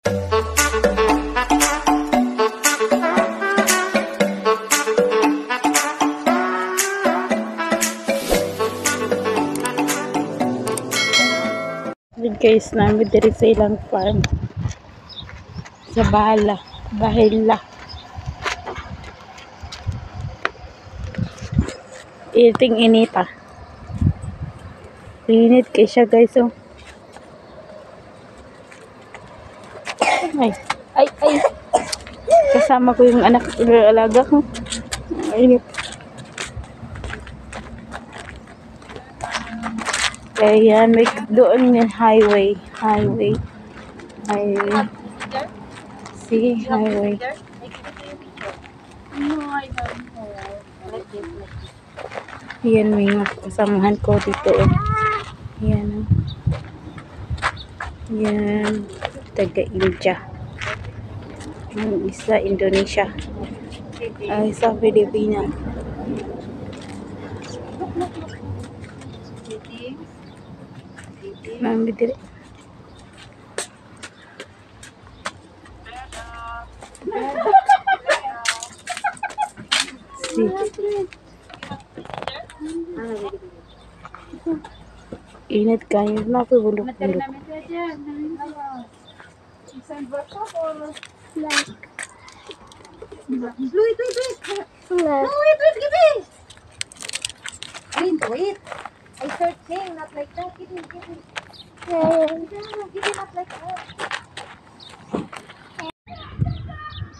Guys, namin diri sa ilang farm sa Bahila. Iting inita. Init kay siya guys, oh. Ay. Kasama ko yung anak, alaga ko. Init. Kaya may doon yung highway. See, highway. Yan, may kasamahan ko dito. Yan. Yan. Taga-India. Yung isa, Indonesia. Ang isa, Pilipina. Mami diri. Init kayo na po bulok-bulok. Wait. I searching, not like that. Give me. Give me not like that.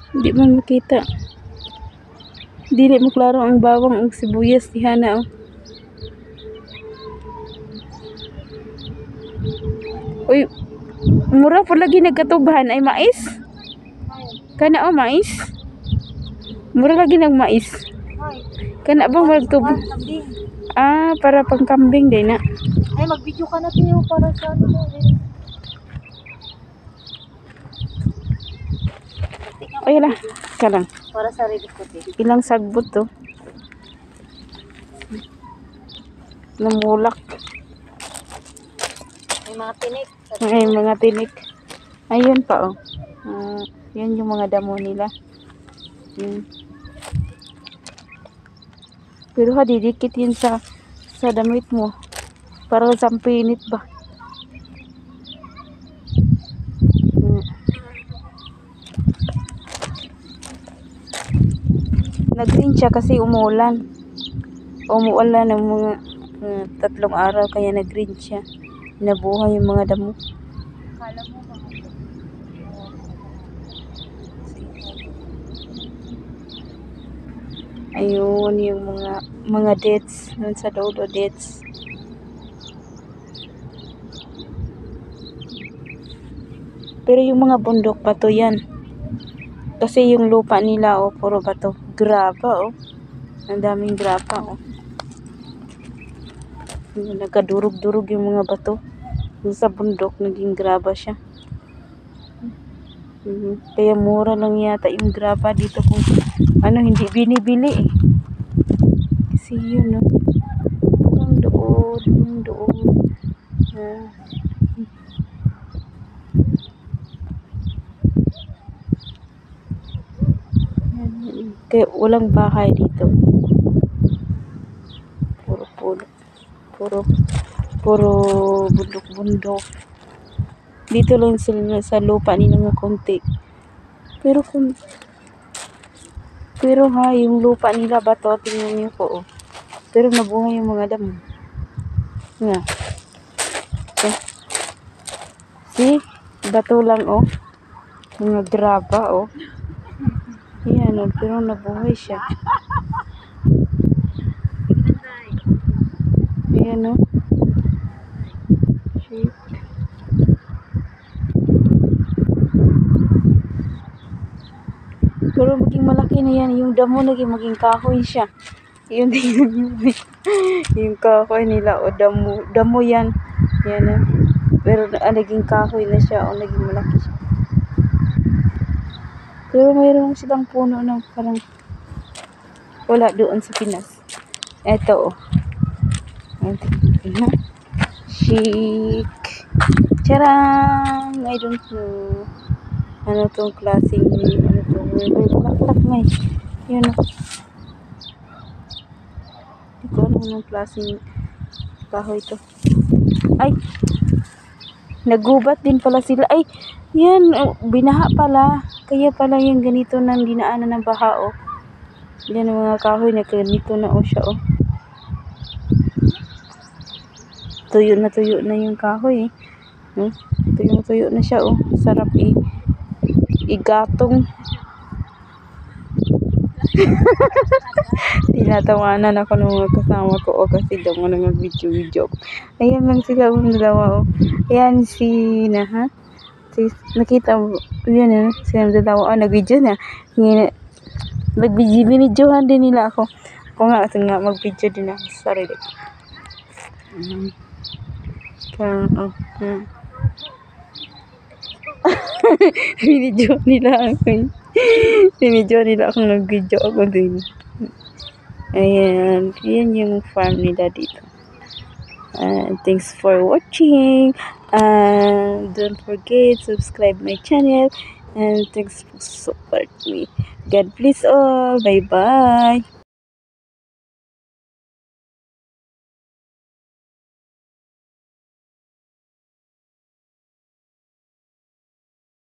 Hindi man makita. Dili mo klaro ang bawang ang sibuyas ni Hana, oh. Uy, mura po lagi nagkatubahan ay mais. Kana o mais? Mura lagi ng mais. Kana bang magtubo? Ah, para pang kambing din na. Ay, mag-video ka na tayo para sa ano mo. Ay, la. Kalang. Para sa ready ko. Ilang sagbot to. Namulak. May mga tinik. Ay, mga tinik. Ayun pa, oh. Yan yung mga damo nila. Pero ha, didikit yun sa damit mo. Para sampinit ba? Nag-green siya kasi umuulan. Umuulan ng mga 3 araw kaya nag-green siya. Nabuhay yung mga damo. Kala mo mga Ayun yung mga dates nun sa dulo, dates. Pero yung mga bundok bato yan. Kasi yung lupa nila, oh, puro bato. Graba, oh. Ang daming graba, oh. Nagkadurog-durog yung mga bato. Yung sa bundok, naging graba siya. Kaya mura lang yata yung graba dito kung hindi binibili, eh. Kasi yun, no. Hanggang doon. Kaya walang bahay dito. Puro bundok. Dito lang sila sa lupa nila nga konti. Pero ha, yung lupa nila bato, tingnan niyo po, oh. Pero nabuhay yung mga damo. Nga. Okay. See? Bato lang, oh. Mga graba, oh. Yan, oh. Pero nabuhay siya. Ayan, oh. Shit. Pero maging malaki na yan. Yung damo maging kahoy siya. Yun yung kahoy nila, o damo yan. Yan, oh. Pero naging kahoy na siya, o naging malaki siya. Pero mayroon silang puno ng parang wala doon sa Pinas. Eto, oh. Chic. Charang! I don't know. ano tong klaseng, ano tong, may bulaklak na eh. Yun o. Hindi ko alam anong klaseng kahoy to. Ay! Nagubat din pala sila. Ay! Yan! Binaha pala. Kaya pala yung ganito nang dinaanan ng baha o. Yan ang mga kahoy na ganito na o siya o. Tuyo na yung kahoy eh. Tuyo na siya oh. Sarap igatong. Tinatawanan ako ng mga kasama ko o kasi daw mo nang video. Ayan lang sila ang dalawa oh. Ayan si na ha. Nakita mo yun eh. Sila dalawa nag-video na. Nag-videohan din nila ako. Ako nga mag-video din ako sa sarili. Binidyo nila ako. Binidyo nila akong nag-video ako din. Ayan. Ayan yung farm nila dito. Thanks for watching. Don't forget subscribe my channel. And thanks for support me. God bless all. Bye-bye.